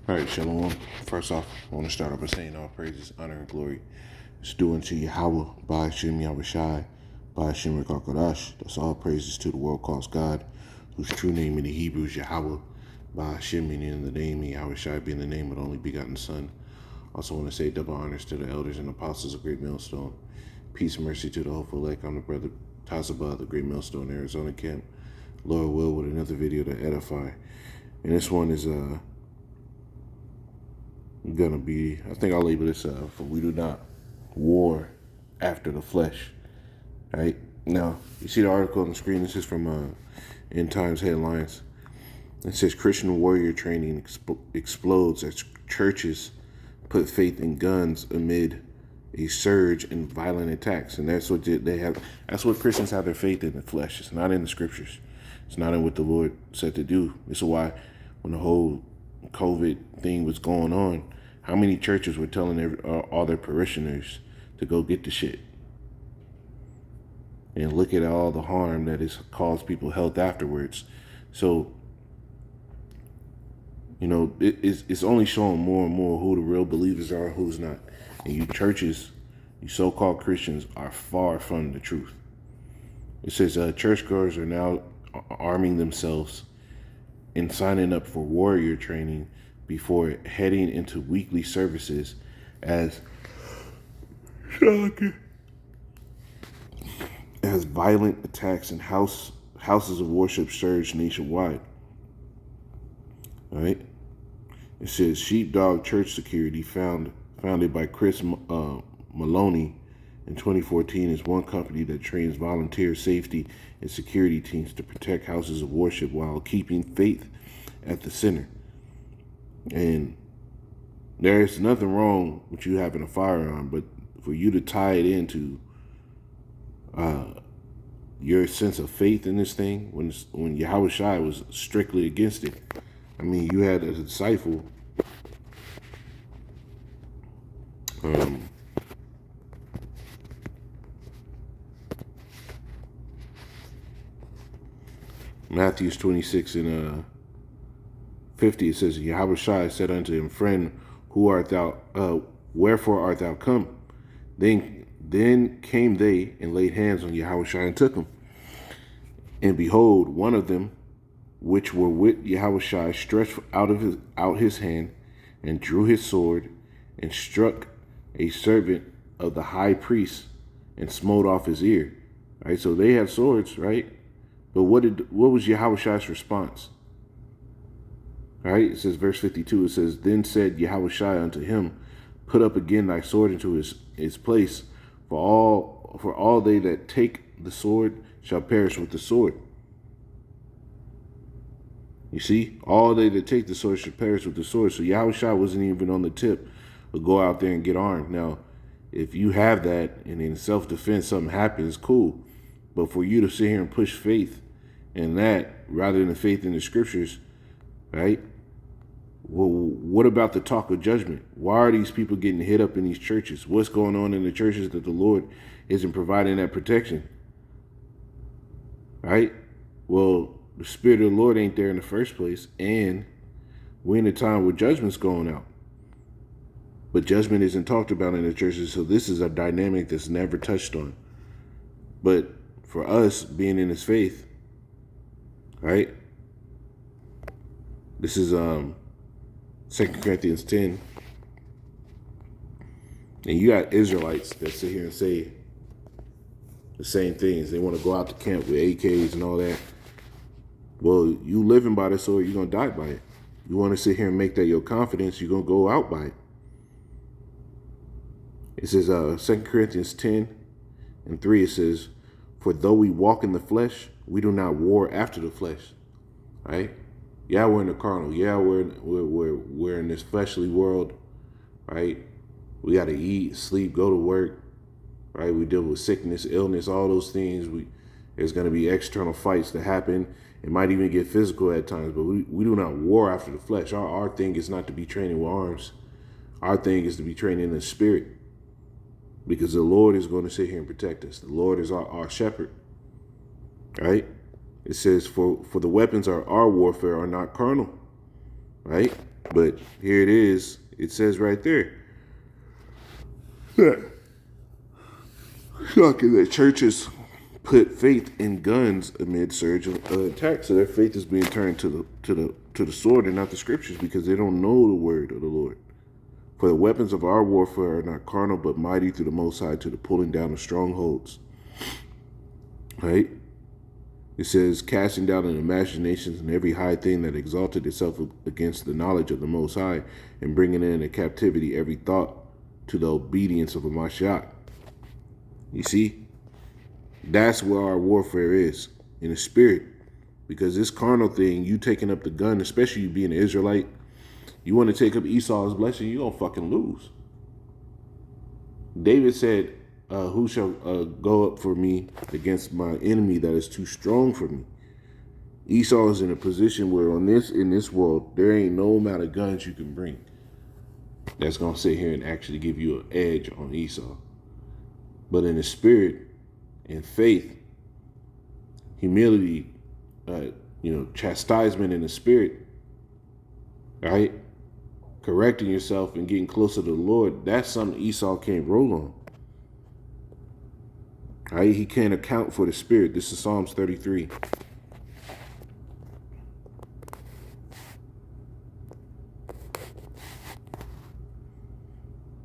All right, Shalom. First off, I want to start off by saying all praises, honor, and glory is due unto Yahweh, by Hashem Yahweh Shai, by Hashem Rekakadash. That's all praises to the world calls God, whose true name in the Hebrew is Yahweh, by Hashem meaning the name, and Yahweh Shai being the name of the only begotten Son. Also want to say double honors to the elders and apostles of Great Millstone. Peace and mercy to the hopeful elect. I'm the brother Tazaba, the Great Millstone, Arizona camp. Lord will with another video to edify. And this one is gonna be, I think I'll label this for we do not war after the flesh. Right now, you see the article on the screen. This is from End Times headlines. It says Christian warrior training explodes as churches put faith in guns amid a surge in violent attacks. And that's what they have. That's what Christians have their faith in, the flesh. It's not in the scriptures. It's not in what the Lord said to do. This is why when the whole COVID thing was going on, how many churches were telling all their parishioners to go get the shit? And look at all the harm that has caused people health afterwards. So, you know, it's only showing more and more who the real believers are, who's not. And you churches, you so-called Christians, are far from the truth. It says churchgoers are now arming themselves and signing up for warrior training before heading into weekly services as violent attacks in houses of worship surge nationwide. All right. It says Sheepdog Church Security, founded by Chris Maloney in 2014, is one company that trains volunteer safety and security teams to protect houses of worship while keeping faith at the center. And there is nothing wrong with you having a firearm, but for you to tie it into your sense of faith in this thing, when Yahweh Shai was strictly against it. I mean, you had a disciple Matthew 26 and 50, it says, Yahweh Shai said unto him, Friend, who art thou? Wherefore art thou come? Then came they and laid hands on Yahweh Shai and took him. And behold, one of them, which were with Yahweh Shai, stretched out his hand and drew his sword and struck a servant of the high priest and smote off his ear. Right, so they had swords, right? But what was Yahweh Shai's response? All right, it says, verse 52, it says, Then said Yahweh Shai unto him, Put up again thy sword into his place, for all they that take the sword shall perish with the sword. You see, all they that take the sword shall perish with the sword. So Yahweh Shai wasn't even on the tip of go out there and get armed. Now, if you have that and in self-defense something happens, cool. But for you to sit here and push faith in that rather than faith in the scriptures, right? Well, what about the talk of judgment? Why are these people getting hit up in these churches? What's going on in the churches that the Lord isn't providing that protection? Right? Well, the Spirit of the Lord ain't there in the first place, and we're in a time where judgment's going out. But judgment isn't talked about in the churches, so this is a dynamic that's never touched on. But for us, being in His faith, right? This is 2 Corinthians 10. And you got Israelites that sit here and say the same things. They want to go out to camp with AKs and all that. Well, you living by the sword, you're going to die by it. You want to sit here and make that your confidence, you're going to go out by it. It says 2 Corinthians 10 and 3, it says, For though we walk in the flesh, we do not war after the flesh. Right? Yeah, we're in the carnal. Yeah, we're in this fleshly world, right? We got to eat, sleep, go to work, right? We deal with sickness, illness, all those things. There's going to be external fights that happen. It might even get physical at times, but we do not war after the flesh. Our thing is not to be training with arms. Our thing is to be training in the spirit, because the Lord is going to sit here and protect us. The Lord is our shepherd, right? It says, for the weapons of our warfare are not carnal, right? But here it is. It says right there that shocking that churches put faith in guns amid surge of attacks. So their faith is being turned to the sword and not the scriptures because they don't know the word of the Lord. For the weapons of our warfare are not carnal, but mighty through the Most High to the pulling down of strongholds. Right? It says, casting down in imaginations and every high thing that exalted itself against the knowledge of the Most High, and bringing into captivity every thought to the obedience of a Mashiach. You see? That's where our warfare is, in the spirit. Because this carnal thing, you taking up the gun, especially you being an Israelite, you want to take up Esau's blessing, you're going to fucking lose. David said, who shall go up for me against my enemy that is too strong for me? Esau is in a position where in this world, there ain't no amount of guns you can bring that's going to sit here and actually give you an edge on Esau. But in the spirit, in faith, humility, chastisement in the spirit, right? Correcting yourself and getting closer to the Lord, that's something Esau can't roll on. Right? He can't account for the spirit. This is Psalms 33.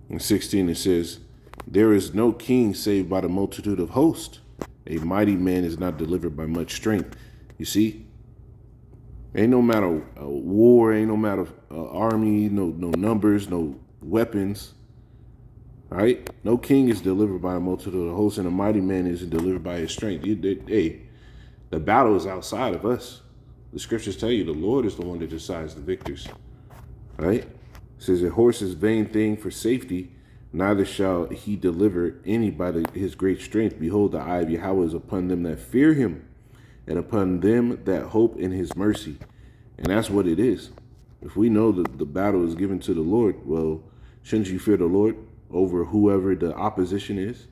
In 16 it says, there is no king saved by the multitude of hosts. A mighty man is not delivered by much strength. You see? Ain't no matter war, ain't no matter army, no numbers, no weapons. Right? No king is delivered by a multitude of hosts, and a mighty man isn't delivered by his strength. The battle is outside of us. The scriptures tell you the Lord is the one that decides the victors. Right? It says a horse is vain thing for safety, neither shall he deliver any by his great strength. Behold, the eye of Yahweh is upon them that fear him, and upon them that hope in his mercy. And that's what it is. If we know that the battle is given to the Lord, well, shouldn't you fear the Lord over whoever the opposition is?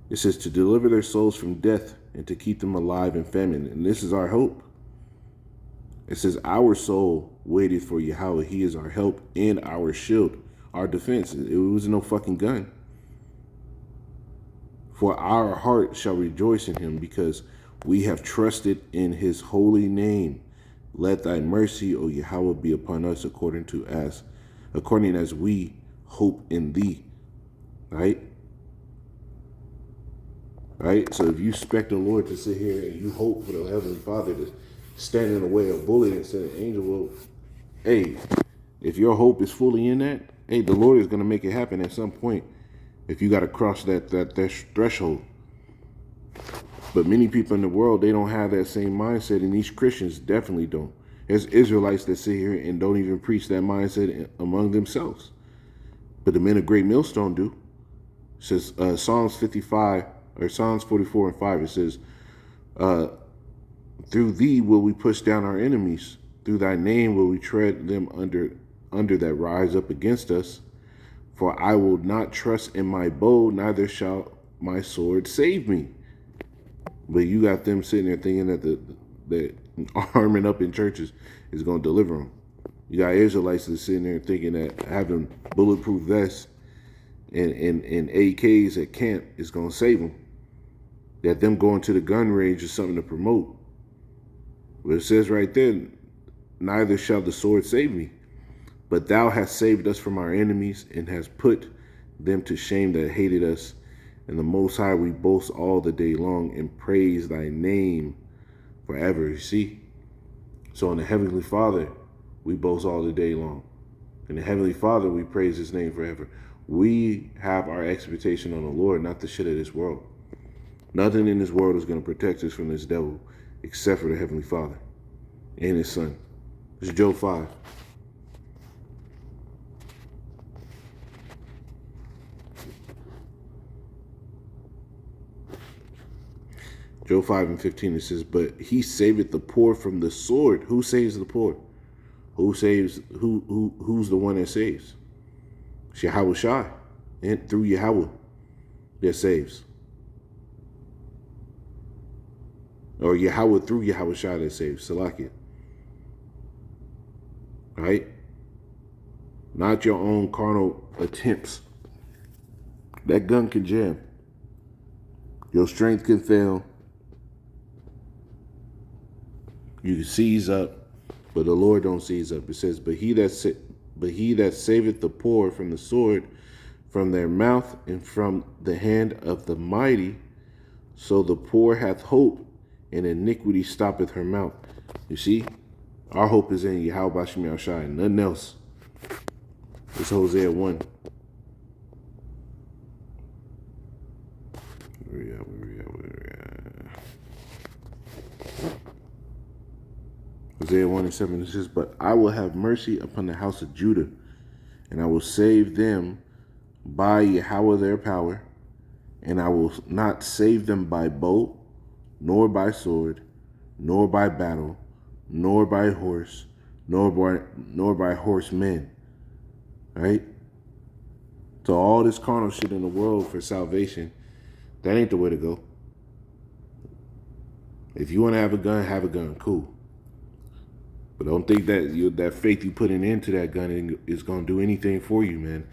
It says to deliver their souls from death and to keep them alive in famine. And this is our hope. It says our soul waiteth for Yahweh. He is our help and our shield, our defense. It was no fucking gun. For our heart shall rejoice in him, because we have trusted in his holy name. Let thy mercy, O Yahweh, be upon us according as we hope in thee. Right? Right? So if you expect the Lord to sit here and you hope for the Heavenly Father to stand in the way of bullet instead of angel, well, hey, if your hope is fully in that, hey, the Lord is going to make it happen at some point if you got to cross that threshold. But many people in the world, they don't have that same mindset, and these Christians definitely don't. There's Israelites that sit here and don't even preach that mindset among themselves. But the men of Great Millstone do. It says Psalms 55 or Psalms 44 and 5. It says, through thee will we push down our enemies. Through thy name will we tread them under that rise up against us. For I will not trust in my bow, neither shall my sword save me. But you got them sitting there thinking that the arming up in churches is going to deliver them. You got Israelites that sitting there thinking that having bulletproof vests and AKs at camp is going to save them. That them going to the gun range is something to promote. But it says right there, neither shall the sword save me. But thou hast saved us from our enemies and hast put them to shame that hated us. And the Most High we boast all the day long and praise thy name forever. You see? So in the Heavenly Father, we boast all the day long. In the Heavenly Father, we praise his name forever. We have our expectation on the Lord, not the shit of this world. Nothing in this world is going to protect us from this devil except for the Heavenly Father and his Son. It's Job 5. Job 5 and 15, it says, but he saveth the poor from the sword. Who saves the poor? Who's the one that saves? It's Yahweh Shai. And through Yahweh that saves. Or Yahweh through Yahweh Shai that saves. Salakia. Right? not your own carnal attempts. That gun can jam. Your strength can fail. You can seize up, but the Lord don't seize up. It says, but he that saveth the poor from the sword, from their mouth, and from the hand of the mighty, so the poor hath hope, and iniquity stoppeth her mouth. You see, our hope is in Yahweh Shem Yahushai, nothing else. It's Hosea 1. Where we at? Hosea 1 and 7, it says, but I will have mercy upon the house of Judah, and I will save them by Yahweh their power, and I will not save them by bow, nor by sword, nor by battle, nor by horse, nor by horsemen. Right? So all this carnal shit in the world for salvation, that ain't the way to go. If you want to have a gun, cool. But don't think that that faith you putting into that gun is going to do anything for you, man.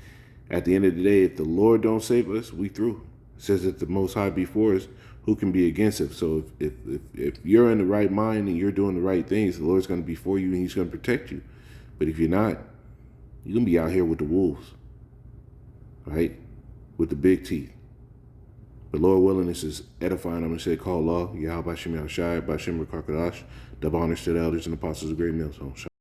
At the end of the day, if the Lord don't save us, we through. It says that the Most High be for us, who can be against us? So if you're in the right mind and you're doing the right things, the Lord's going to be for you and he's going to protect you. But if you're not, you're going to be out here with the wolves, right? With the big teeth. But Lord willing, this is edifying. I'm going to say, call law. Yahweh Shem Yahushai, Bashem Rakakadash. Double honors to the elders and apostles of Great Millstone.